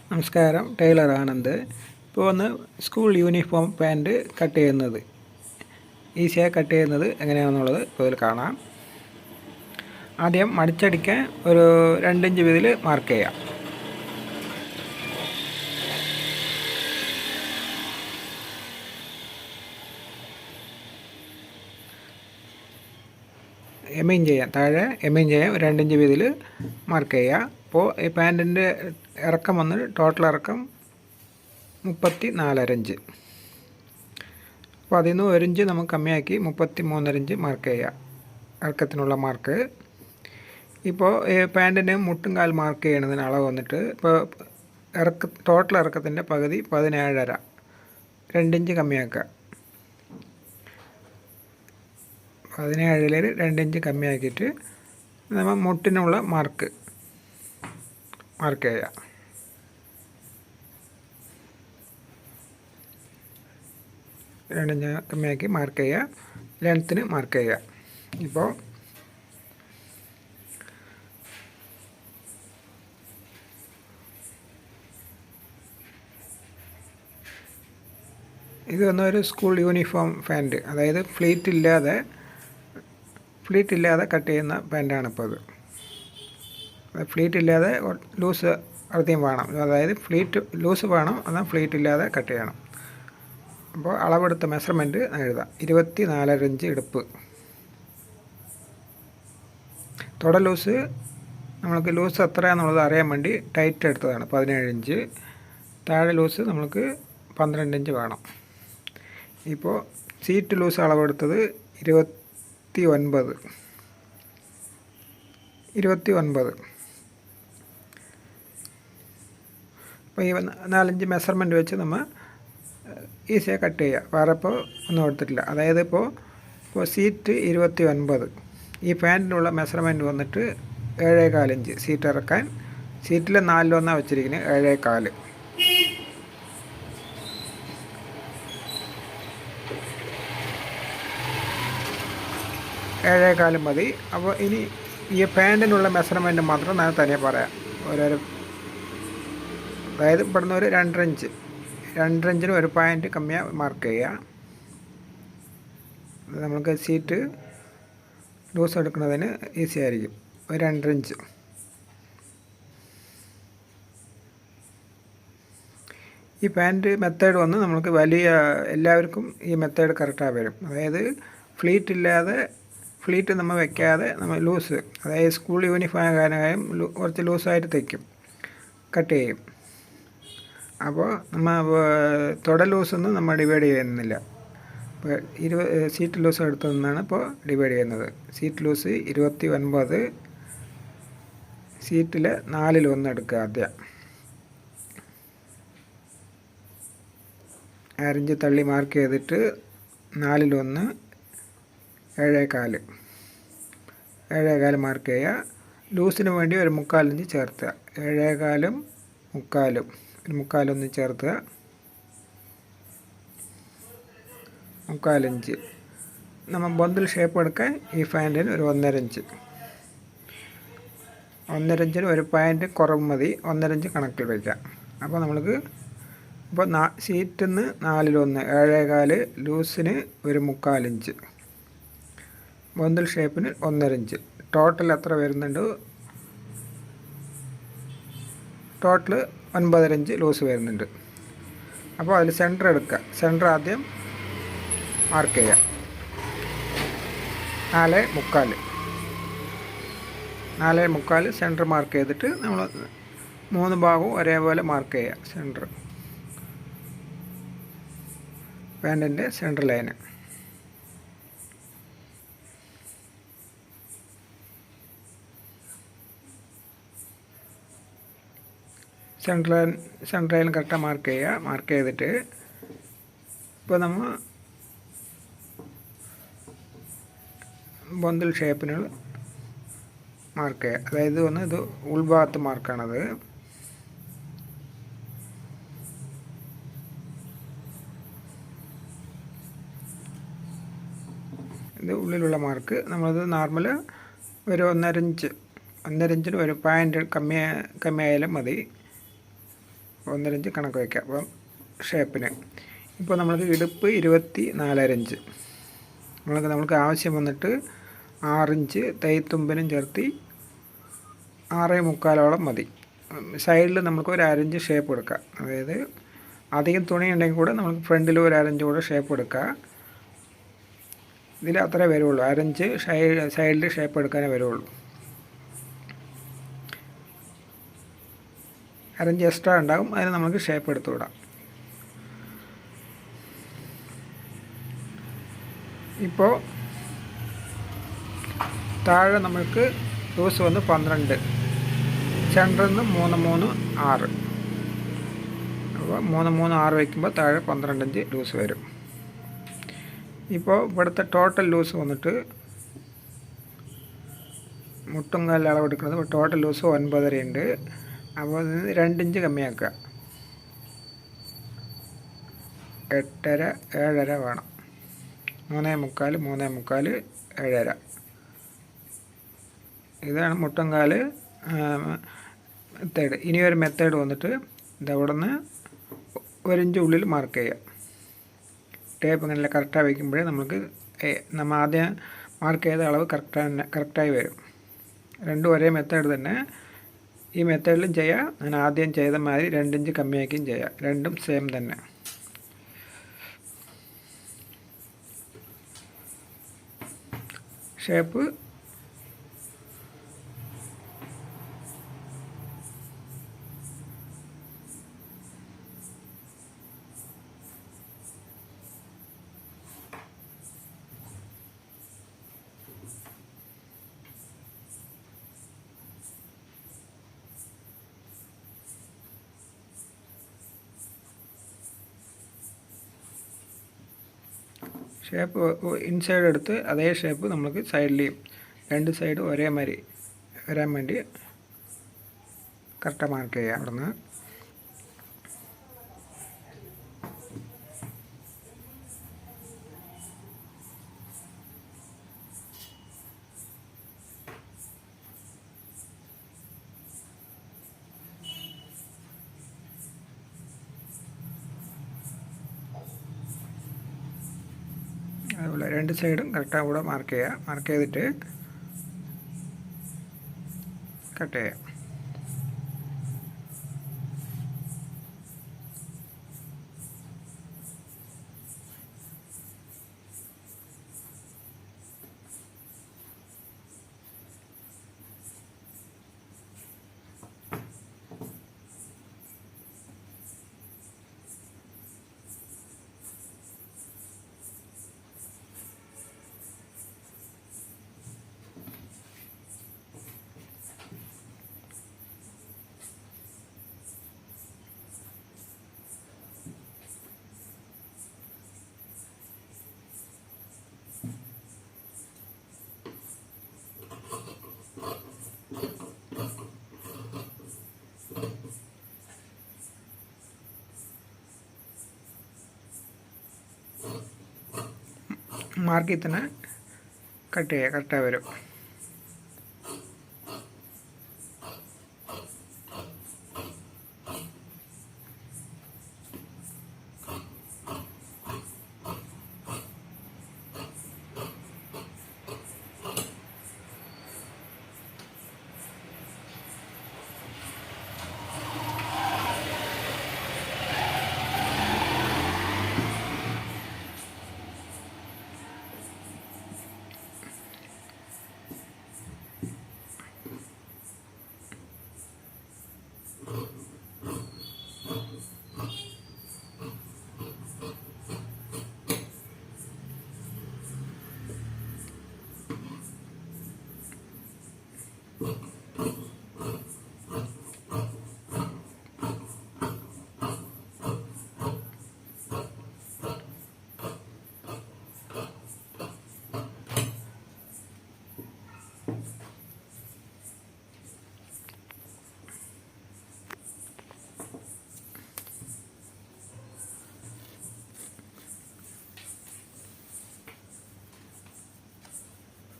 നമസ്കാരം, ടൈലർ ആനന്ദ്. ഇപ്പോൾ ഒന്ന് സ്കൂൾ യൂണിഫോം പാൻറ്റ് കട്ട് ചെയ്യുന്നത്, ഈസിയായി കട്ട് ചെയ്യുന്നത് എങ്ങനെയാണെന്നുള്ളത് ഇപ്പോൾ ഇതിൽ കാണാം. ആദ്യം മടിച്ചടിക്കാൻ ഒരു 2 ഇഞ്ച് വീതിയിൽ മാർക്ക് ചെയ്യാം. താഴെ എമീൻ ചെയ്യാൻ 2 ഇഞ്ച് വീതിയിൽ മാർക്ക് ചെയ്യുക. അപ്പോൾ ഈ പാൻറ്റിൻ്റെ ഇറക്കം വന്ന് ടോട്ടൽ ഇറക്കം 34.5 ഇഞ്ച്. അപ്പോൾ അതിൽ നിന്ന് 1 ഇഞ്ച് നമുക്ക് കമ്മിയാക്കി 33.5 ഇഞ്ച് മാർക്ക് ചെയ്യുക, ഇറക്കത്തിനുള്ള മാർക്ക്. ഇപ്പോൾ പാൻറ്റിന് മുട്ടും കാൽ മാർക്ക് ചെയ്യണതിന് അളവ് വന്നിട്ട് ഇപ്പോൾ ടോട്ടൽ ഇറക്കത്തിൻ്റെ പകുതി 17.5, 2 ഇഞ്ച് കമ്മിയാക്കുക. 17 2 ഇഞ്ച് കമ്മിയാക്കിയിട്ട് നമ്മൾ മുട്ടിനുള്ള മാർക്ക് ചെയ്യുക. രണ്ടിഞ്ച് കമ്മിയാക്കി മാർക്ക് ചെയ്യുക, ലെങ്ത്തിന് മാർക്ക് ചെയ്യുക. ഇപ്പോൾ ഇത് വന്നൊരു സ്കൂൾ യൂണിഫോം പാൻറ്റ്, അതായത് ഫ്ലീറ്റ് ഇല്ലാതെ കട്ട് ചെയ്യുന്ന പാൻറ്റാണ് ഇപ്പോൾ ഇത്. ഫ്ലീറ്റ് ഇല്ലാതെ ലൂസ് അധികം വേണം, അതായത് ലൂസ് വേണം, എന്നാൽ ഫ്ലീറ്റ് ഇല്ലാതെ കട്ട് ചെയ്യണം. അപ്പോൾ അളവെടുത്ത മെഷർമെൻറ്റ് എഴുതാം. 24.5 ഇഞ്ച് ഇടുപ്പ്. തുട ലൂസ് നമ്മൾക്ക് ലൂസ് എത്രയാണെന്നുള്ളത് അറിയാൻ വേണ്ടി ടൈറ്റ് എടുത്തതാണ് 17 ഇഞ്ച്. താഴെ ലൂസ് നമ്മൾക്ക് 12 ഇഞ്ച് വേണം. ഇപ്പോൾ സീറ്റ് ലൂസ് അളവെടുത്തത് 29. അപ്പോൾ ഈ 4 ഇഞ്ച് മെഷർമെൻറ്റ് വെച്ച് നമ്മൾ ഈസിയായി കട്ട് ചെയ്യുക. വേറെ ഇപ്പോൾ ഒന്നും എടുത്തിട്ടില്ല. അതായത് ഇപ്പോൾ സീറ്റ് 29, ഈ പാൻറ്റിനുള്ള മെഷർമെൻറ്റ് വന്നിട്ട് 7.25 ഇഞ്ച്. സീറ്റ് ഇറക്കാൻ സീറ്റിൽ 4:1 വെച്ചിരിക്കുന്നത്, 7.25. 7.25 മതി. അപ്പോൾ ഇനി ഈ പാൻറ്റിനുള്ള മെഷർമെൻറ്റ് മാത്രം ഞാൻ തനിയെ പറയാം. ഓരോരോ, അതായത് ഇവിടുന്ന് ഒരു 2.5 ഇഞ്ച്, 2.5 ഇഞ്ചിന് ഒരു പോയിൻറ്റ് കമ്മിயாக മാർക്ക് ചെയ്യുക. നമുക്ക് സീറ്റ് ലൂസ് എടുക്കുന്നതിന് ഈസി ആയിരിക്കും. ഒരു 2.5 ഇഞ്ച്. ഈ പാൻറ്റ് മെത്തേഡ് വന്ന് നമുക്ക് എല്ലാവർക്കും ഈ മെത്തേഡ് കറക്റ്റായി വരും. അതായത് ഫ്ലീറ്റ് നമ്മൾ വയ്ക്കാതെ നമ്മൾ ലൂസ്, അതായത് സ്കൂൾ യൂണിഫോം കാര്യം കുറച്ച് ലൂസായിട്ട് തയ്ക്കും, കട്ട് ചെയ്യും. അപ്പോൾ നമ്മൾ തുട ലൂസൊന്നും നമ്മൾ ഡിവൈഡ് ചെയ്യുന്നില്ല. ഇപ്പോൾ സീറ്റ് ലൂസ് എടുത്തതെന്നാണ് ഇപ്പോൾ ഡിവൈഡ് ചെയ്യുന്നത്. സീറ്റ് ലൂസ് 29, സീറ്റിൽ 4/1 എടുക്കുക. ആദ്യം 6 ഇഞ്ച് തള്ളി മാർക്ക് ചെയ്തിട്ട് 4/1 7.25 മാർക്ക് ചെയ്യുക. ലൂസിന് വേണ്ടി ഒരു 3/4 ഇഞ്ച് ചേർത്തുക. 7.25 3/4, ഒരു 3/4 ഒന്ന് ചേർത്തുക. 3/4 ഇഞ്ച്. നമ്മൾ ബണ്ടിൽ ഷേപ്പ് എടുക്കാൻ ഈ പാൻറ്റിന് ഒരു 1.5 ഇഞ്ച്. 1.5 ഇഞ്ചിന് ഒരു പോയിൻറ്റ് കുറവ് മതി, 1.5 ഇഞ്ച് കണക്കിൽ വയ്ക്കാം. അപ്പോൾ നമ്മൾക്ക് ഇപ്പോൾ സീറ്റിൽ നിന്ന് 4/1, 7.25, ലൂസിന് ഒരു 3/4 ഇഞ്ച്, ബണ്ടിൽ ഷേപ്പിന് 1.5 ഇഞ്ച്. ടോട്ടൽ എത്ര വരുന്നുണ്ട്? ടോട്ടൽ 9.5 ഇഞ്ച് ലൂസ് വരുന്നുണ്ട്. അപ്പോൾ അതിൽ സെൻറ്റർ എടുക്കുക. സെൻറ്റർ ആദ്യം മാർക്ക് ചെയ്യുക. 4.25 സെൻറ്റർ മാർക്ക് ചെയ്തിട്ട് നമ്മൾ 3 ഭാഗവും ഒരേപോലെ മാർക്ക് ചെയ്യുക. സെൻറ്റർ പാൻറ്റിൻ്റെ സെൻറ്റർ ലൈന്. സെൻറ്റർ ലൈൻ കറക്റ്റായി മാർക്ക് ചെയ്യുക. മാർക്ക് ചെയ്തിട്ട് ഇപ്പോൾ നമ്മൾ ബണ്ടിൽ ഷേപ്പിന് മാർക്ക് ചെയ്യുക. അതായത് ഇത് ഉൾഭാഗത്ത് മാർക്കാണത്. ഇത് ഉള്ളിലുള്ള മാർക്ക്. നമ്മളത് നോർമൽ ഒരു 1.5 ഇഞ്ച് 1.5 ഇഞ്ചിന് ഒരു പാൻറ്റ് കമ്മിയായാലും മതി. 1.5 ഇഞ്ച് കണക്ക് വയ്ക്കാം അപ്പം ഷേപ്പിന്. ഇപ്പോൾ നമ്മൾക്ക് ഇടുപ്പ് 24.5 ഇഞ്ച്. നമ്മൾക്ക് ആവശ്യം വന്നിട്ട് 6 ഇഞ്ച് തൈത്തുമ്പിനും ചേർത്തി 6.25 മതി. സൈഡിൽ നമുക്ക് ഒരു 1/2 ഇഞ്ച് ഷേപ്പ് എടുക്കാം. അതായത് അധികം തുണി ഉണ്ടെങ്കിൽ കൂടെ നമുക്ക് ഫ്രണ്ടിൽ ഒരു 1/2 ഇഞ്ച് കൂടെ ഷേപ്പ് എടുക്കാം. ഇതിൽ അത്രേ വരുള്ളൂ, 1/2 ഇഞ്ച് സൈഡിൽ ഷേപ്പ് എടുക്കാനേ വരുള്ളൂ. 1/2 ഇഞ്ച് എക്സ്ട്രാ ഉണ്ടാകും, അതിന് നമുക്ക് ഷേപ്പ് എടുത്തു വിടാം. ഇപ്പോൾ താഴെ നമുക്ക് ലൂസ് വന്ന് 12, സെൻറ്ററിൽ നിന്ന് 3, 3, 6. അപ്പോൾ 3, 3, 6 വയ്ക്കുമ്പോൾ താഴെ 12 ഇഞ്ച് ലൂസ് വരും. ഇപ്പോൾ ഇവിടുത്തെ ടോട്ടൽ ലൂസ് വന്നിട്ട് മുട്ടും കാലിൽ അളവെടുക്കുന്നത് ടോട്ടൽ ലൂസ് 9.5 ഉണ്ട്. അപ്പോൾ അതിന് 2 ഇഞ്ച് കമ്മിയാക്കുക. 8.5, 7.5 വേണം. 3.25, 3.25, 7.5. ഇതാണ് മുട്ടങ്കാല് മെത്തേഡ്. ഇനി ഒരു മെത്തേഡ് വന്നിട്ട് ഇതവിടെ നിന്ന് 1 ഇഞ്ച് ഉള്ളിൽ മാർക്ക് ചെയ്യുക. ടേപ്പ് ഇങ്ങനെ കറക്റ്റായി വയ്ക്കുമ്പോഴേ നമുക്ക് നമ്മൾ ആദ്യം മാർക്ക് ചെയ്ത അളവ് കറക്റ്റായി വരും. രണ്ടും ഒരേ മെത്തേഡ് തന്നെ. ഈ മെത്തേഡിലും ചെയ്യാം, ഞാൻ ആദ്യം ചെയ്ത മാതിരി 2 ഇഞ്ച് കമ്മിയാക്കിയും ചെയ്യാം. രണ്ടും സെയിം തന്നെ. ഷേപ്പ് ഇൻസൈഡ് എടുത്ത് അതേ ഷേപ്പ് നമുക്ക് സൈഡിലെയും 2 സൈഡും ഒരേമാതിരി വരാൻ വേണ്ടി കറക്റ്റ് മാർക്ക് ചെയ്യാം. അവിടെ നിന്ന് അതുപോലെ 2 സൈഡും കറക്റ്റാக കൂടെ മാർക്ക് ചെയ്യുക. മാർക്ക് ചെയ്തിട്ട് കട്ട് ചെയ്യാം. മാർക്കിൽ തന്നെ കട്ട് ചെയ്യുക, കറക്റ്റായി വരും.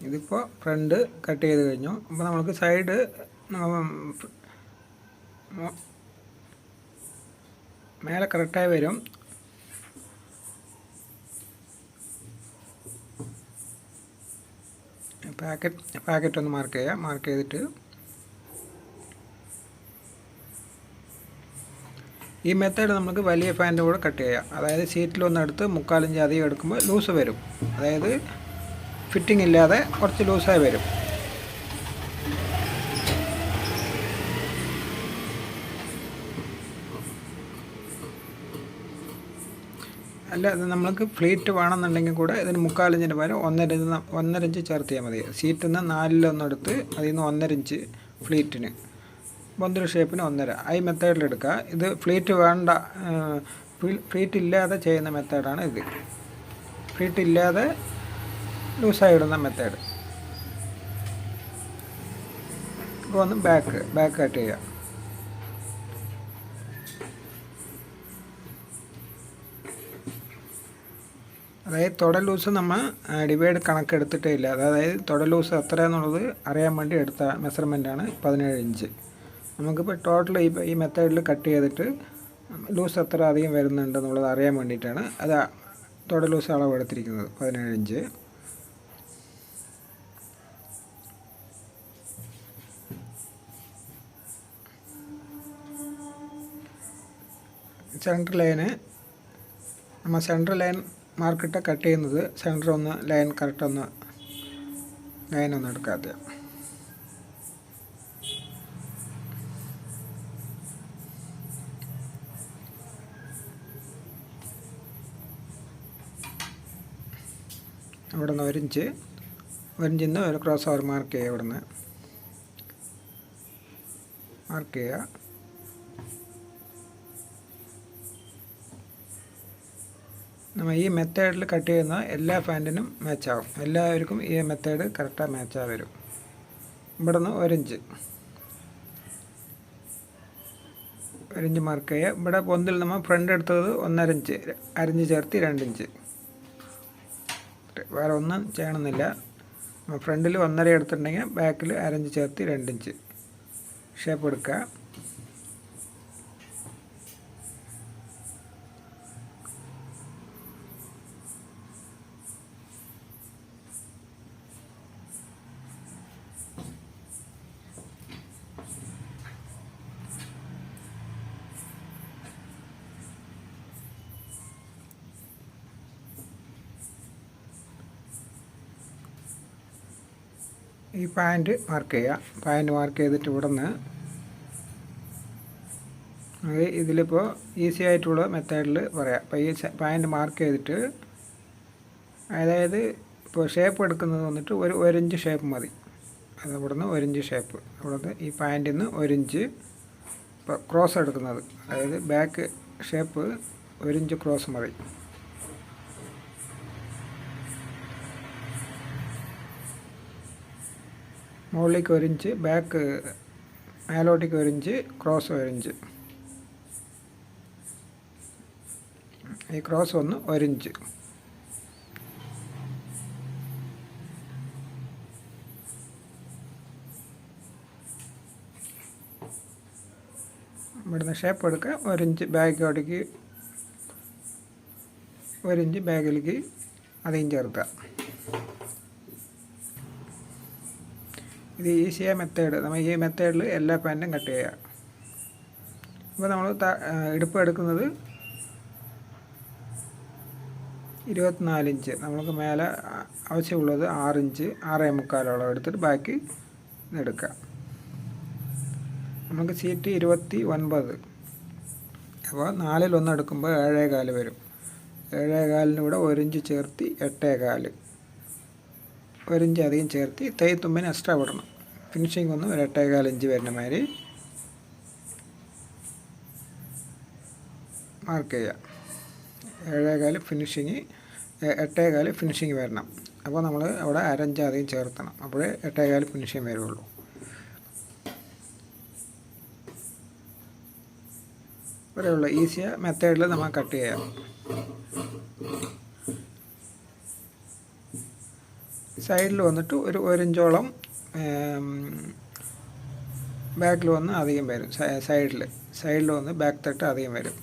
ഇതിപ്പോൾ ഫ്രണ്ട് കട്ട് ചെയ്ത് കഴിഞ്ഞു. അപ്പോൾ നമുക്ക് സൈഡ് മേലെ കറക്റ്റായി വരും. പാക്കറ്റ് ഒന്ന് മാർക്ക് ചെയ്യുക. മാർക്ക് ചെയ്തിട്ട് ഈ മെത്തേഡ് നമുക്ക് വലിയ ഫാൻ്റെ കൂടെ കട്ട് ചെയ്യാം. അതായത് സീറ്റിലൊന്നെടുത്ത് 3/4 ഇഞ്ച് അധികം എടുക്കുമ്പോൾ ലൂസ് വരും. അതായത് ഫിറ്റിംഗ് ഇല്ലാതെ കുറച്ച് ലൂസായി വരും. അല്ല, അത് നമ്മൾക്ക് ഫ്ലീറ്റ് വേണമെന്നുണ്ടെങ്കിൽ കൂടെ ഇതിന് 3/4 ഇഞ്ചിന് പകരം 1.5 ഇഞ്ച് ചേർത്ത് ചെയ്യാൽ മതി. സീറ്റിൽ നിന്ന് 4-1 അതിൽ നിന്ന് 1.5 ഇഞ്ച് ഫ്ലീറ്റിന്, ബൊന്തിൽ ഷേപ്പിന് 1.5. ഈ മെത്തേഡിലെടുക്കുക. ഇത് ഫ്ലീറ്റ് വേണ്ട, ഫ്ലീറ്റ് ഇല്ലാതെ ചെയ്യുന്ന മെത്തേഡാണ് ഇത്. ഫ്ലീറ്റ് ഇല്ലാതെ ലൂസായി ഇടുന്ന മെത്തേഡ്. ഇപ്പോൾ ഒന്ന് ബാക്ക് കട്ട് ചെയ്യുക. അതായത് തുട ലൂസ് നമ്മൾ ഡിവൈഡ് കണക്കെടുത്തിട്ടേ ഇല്ല. അതായത് തുട ലൂസ് എത്ര എന്നുള്ളത് അറിയാൻ വേണ്ടി എടുത്ത മെഷർമെൻറ്റാണ് 17 ഇഞ്ച്. നമുക്കിപ്പോൾ ടോട്ടൽ ഈ മെത്തേഡിൽ കട്ട് ചെയ്തിട്ട് ലൂസ് എത്ര അധികം വരുന്നുണ്ട് എന്നുള്ളത് അറിയാൻ വേണ്ടിയിട്ടാണ് അത് തുട ലൂസ് അളവ് എടുത്തിരിക്കുന്നത് 17 ഇഞ്ച്. സെൻറ്റർ ലൈന് നമ്മൾ സെൻറ്റർ ലൈൻ മാർക്കിട്ട് കട്ട് ചെയ്യുന്നത് സെൻറ്റർ ഒന്ന് ലൈൻ കറക്റ്റ് ഒന്ന് ലൈനൊന്നും എടുക്കാതെ. അവിടെ നിന്ന് 1 ഇഞ്ചിന്ന് ഒരു ക്രോസ് ഓവർ മാർക്ക് ചെയ്യുക. അവിടെ നിന്ന് മാർക്ക് ചെയ്യുക. നമ്മൾ ഈ മെത്തേഡിൽ കട്ട് ചെയ്യുന്ന എല്ലാ പാൻറ്റിനും മാച്ചാവും. എല്ലാവർക്കും ഈ മെത്തേഡ് കറക്റ്റായി മാച്ചായി വരും. ഇവിടെ നിന്ന് 1 ഇഞ്ച് മാർക്ക് ചെയ്യുക. ഇവിടെ പൊന്തിൽ നമ്മൾ ഫ്രണ്ട് എടുത്തത് 1.5 ഇഞ്ച്, അരിഞ്ഞ് ചേർത്ത് 2 ഇഞ്ച്. വേറെ ഒന്നും ചെയ്യണമെന്നില്ല. ഫ്രണ്ടിൽ 1.5 എടുത്തിട്ടുണ്ടെങ്കിൽ ബാക്കിൽ അരഞ്ച് ചേർത്ത് 2 ഇഞ്ച് ഷേപ്പ് എടുക്കുക. ഈ പാൻറ്റ് മാർക്ക് ചെയ്യുക. പാൻറ്റ് മാർക്ക് ചെയ്തിട്ട് ഇവിടെ നിന്ന് ഇതിലിപ്പോൾ ഈസി ആയിട്ടുള്ള മെത്തേഡിൽ പറയാം. അപ്പോൾ ഈ പാൻറ്റ് മാർക്ക് ചെയ്തിട്ട്, അതായത് ഇപ്പോൾ ഷേപ്പ് എടുക്കുന്നത് വന്നിട്ട് 1 ഇഞ്ച് ഷേപ്പ് മതി. അത് ഇവിടെ നിന്ന് 1 ഇഞ്ച് ഷേപ്പ്, ഇവിടെ ഈ പാൻറ്റിൽ നിന്ന് 1 ഇഞ്ച്. ഇപ്പോൾ ക്രോസ് എടുക്കുന്നത്, അതായത് ബാക്ക് ഷേപ്പ് 1 ഇഞ്ച് ക്രോസ് മതി. മുകളിലേക്ക് 1 ഇഞ്ച്, ബാക്ക് മേലോട്ടേക്ക് 1 ഇഞ്ച്, ക്രോസ് 1 ഇഞ്ച്. ഈ ക്രോസ് ഒന്ന് 1 ഇഞ്ച്. ഇവിടുന്ന് ഷേപ്പ് എടുക്കുക. 1 ഇഞ്ച് ബാക്കോട്ടേക്ക്, 1 ഇഞ്ച് ബാക്കിലേക്ക് അധികം ചേർക്കുക. ഇത് ഈസിയായ മെത്തേഡ്. നമ്മൾ ഈ മെത്തേഡിൽ എല്ലാ പാൻറ്റും കട്ട് ചെയ്യുക. ഇപ്പോൾ നമ്മൾ ഇടുപ്പ് എടുക്കുന്നത് 24 ഇഞ്ച്. നമ്മൾക്ക് മേലെ ആവശ്യമുള്ളത് 6 ഇഞ്ച്, 6.25 എടുത്തിട്ട് ബാക്കി എടുക്കുക. നമുക്ക് സീറ്റ് 29. അപ്പോൾ 4-1 എടുക്കുമ്പോൾ 7.25 വരും. 7.25 കൂടെ 1 ഇഞ്ച് ചേർത്ത് 8.25, 1 ഇഞ്ച് അധികം ചേർത്ത് തയ്യത്തുമ്പിന് എക്സ്ട്രാ വിടണം. ഫിനിഷിങ് ഒന്ന് ഒരു 8.25 ഇഞ്ച് വരുന്ന മാതിരി മാർക്ക് ചെയ്യുക. 7.25 ഫിനിഷിങ്, 8.25 ഫിനിഷിങ് വരണം. അപ്പോൾ നമ്മൾ അവിടെ 1/2 ഇഞ്ച് അധികം ചേർത്തണം. അപ്പോഴേ 8.25 ഫിനിഷിങ് വരുള്ളൂ. ഇവിടെയുള്ള ഈസിയ മെത്തേഡിൽ നമ്മൾ കട്ട് ചെയ്യാം. സൈഡിൽ വന്നിട്ട് ഒരു 1 ഇഞ്ചോളം ബാക്കിൽ വന്ന് അധികം വരും. സൈഡിൽ വന്ന് ബാക്ക് തട്ട് അധികം വരും.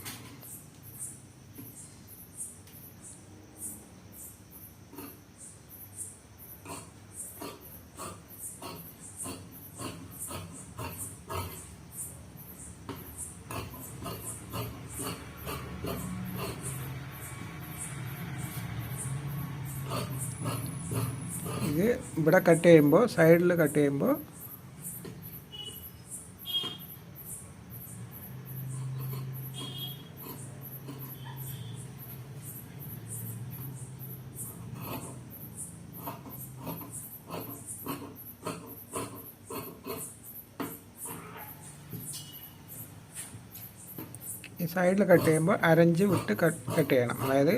ഇത് ഇവിടെ കട്ട് ചെയ്യുമ്പോൾ, സൈഡിൽ കട്ട് ചെയ്യുമ്പോൾ ഈ സൈഡിൽ കട്ട് ചെയ്യുമ്പോൾ 1/2 ഇഞ്ച് വിട്ട് കട്ട് ചെയ്യണം. അതായത്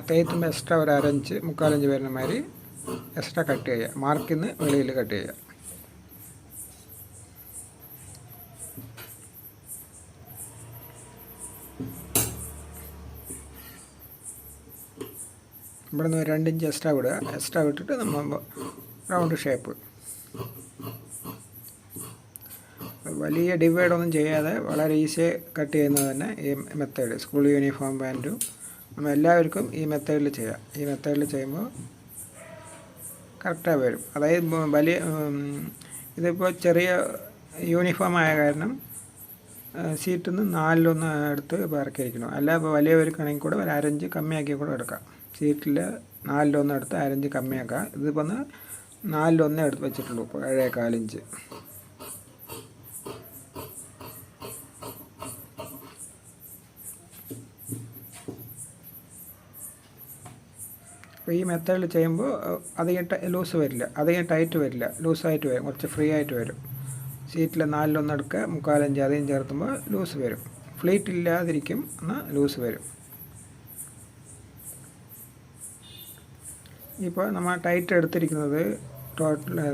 തേയ്ത്തുമ്പോൾ എക്സ്ട്രാ ഒരു 1/2 ഇഞ്ച് 3/4 ഇഞ്ച് വരുന്ന മാതിരി എക്സ്ട്രാ കട്ട് ചെയ്യുക. മാർക്കിൽ നിന്ന് വെളിയിൽ കട്ട് ചെയ്യുക. ഇവിടെ നിന്ന് 2 ഇഞ്ച് എക്സ്ട്രാ വിടുക. എക്സ്ട്രാ വിട്ടിട്ട് നമ്മൾ റൗണ്ട് ഷേപ്പ്. വലിയ ഡിവൈഡൊന്നും ചെയ്യാതെ വളരെ ഈസി കട്ട് ചെയ്യുന്നത് തന്നെ ഈ മെത്തേഡ്. സ്കൂൾ യൂണിഫോം പാൻറ്റും നമ്മൾ എല്ലാവർക്കും ഈ മെത്തേഡിൽ ചെയ്യാം. ഈ മെത്തേഡിൽ ചെയ്യുമ്പോൾ കറക്റ്റായി വരും. അതായത് ഇതിപ്പോൾ ചെറിയ യൂണിഫോം ആയ കാരണം സീറ്റിൽ നിന്ന് 4/1 എടുത്ത് ഇറക്കിയിരിക്കണം. അല്ല ഇപ്പോൾ വലിയവർക്കാണെങ്കിൽ കൂടെ ഒരു 1/2 ഇഞ്ച് കമ്മിയാക്കി കൂടെ എടുക്കാം. സീറ്റിൽ 4/1 എടുത്ത് 1/2 ഇഞ്ച് കമ്മിയാക്കാം. ഇതിപ്പോൾ 4/1 എടുത്ത് വെച്ചിട്ടുള്ളൂ. ഇപ്പോൾ 7/4 ഇഞ്ച്. അപ്പോൾ ഈ മെത്തേഡിൽ ചെയ്യുമ്പോൾ അധികം ലൂസ് വരില്ല, അധികം ടൈറ്റ് വരില്ല, ലൂസായിട്ട് വരും, കുറച്ച് ഫ്രീ ആയിട്ട് വരും. സീറ്റിൽ 4/1 എടുക്കുക, 3/4 ഇഞ്ച് അധികം ചേർത്തുമ്പോൾ ലൂസ് വരും. ഫ്ലീറ്റ് ഇല്ലാതിരിക്കും, എന്നാൽ ലൂസ് വരും. ഇപ്പോൾ നമ്മൾ ടൈറ്റ് എടുത്തിരിക്കുന്നത്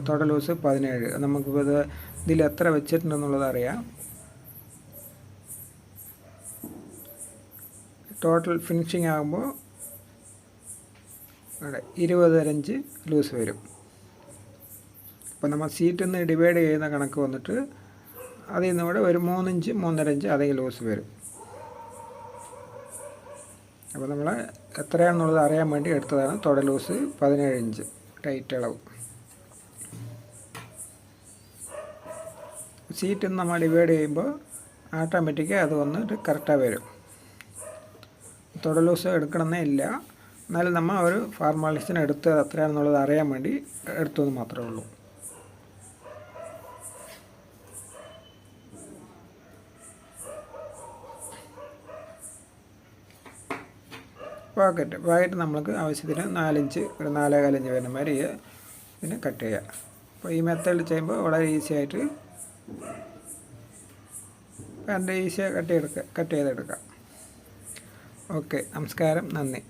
ടോട്ടൽ ലൂസ് 17. നമുക്കിപ്പോൾ ഇതിൽ എത്ര വെച്ചിട്ടുണ്ടെന്നുള്ളത് അറിയാം. ടോട്ടൽ ഫിനിഷിംഗ് ആകുമ്പോൾ 20.5 ഇഞ്ച് ലൂസ് വരും. അപ്പോൾ നമ്മൾ സീറ്റിൽ നിന്ന് ഡിവൈഡ് ചെയ്യുന്ന കണക്ക് വന്നിട്ട് അതിൽ നിന്ന് ഇവിടെ ഒരു 3 ഇഞ്ച് 3.5 ഇഞ്ച് അധികം ലൂസ് വരും. അപ്പോൾ നമ്മൾ എത്രയാണെന്നുള്ളത് അറിയാൻ വേണ്ടി എടുത്തതാണ് തുട ലൂസ് 17 ഇഞ്ച് ടൈറ്റ് അളവ്. സീറ്റിൽ നിന്ന് നമ്മൾ ഡിവൈഡ് ചെയ്യുമ്പോൾ ഓട്ടോമാറ്റിക്കായി അത് വന്നിട്ട് കറക്റ്റായി വരും. തുട ലൂസ് എടുക്കണമെന്നേ ഇല്ല, എന്നാലും നമ്മൾ ഒരു ഫോർമാലിറ്റീസിന് എടുത്ത് എത്രയാണെന്നുള്ളത് അറിയാൻ വേണ്ടി എടുത്തതെന്ന് മാത്രമേ ഉള്ളൂ. പാക്കറ്റ് നമ്മൾക്ക് ആവശ്യത്തിന് 4 ഇഞ്ച് ഒരു 4.25 ഇഞ്ച് വരുന്ന മാതിരി ഇതിനെ കട്ട് ചെയ്യുക. അപ്പോൾ ഈ മെത്തേഡിൽ ചെയ്യുമ്പോൾ വളരെ ഈസി ആയിട്ട് ഈസിയായി കട്ട് ചെയ്തെടുക്കാം. ഓക്കെ, നമസ്കാരം, നന്ദി.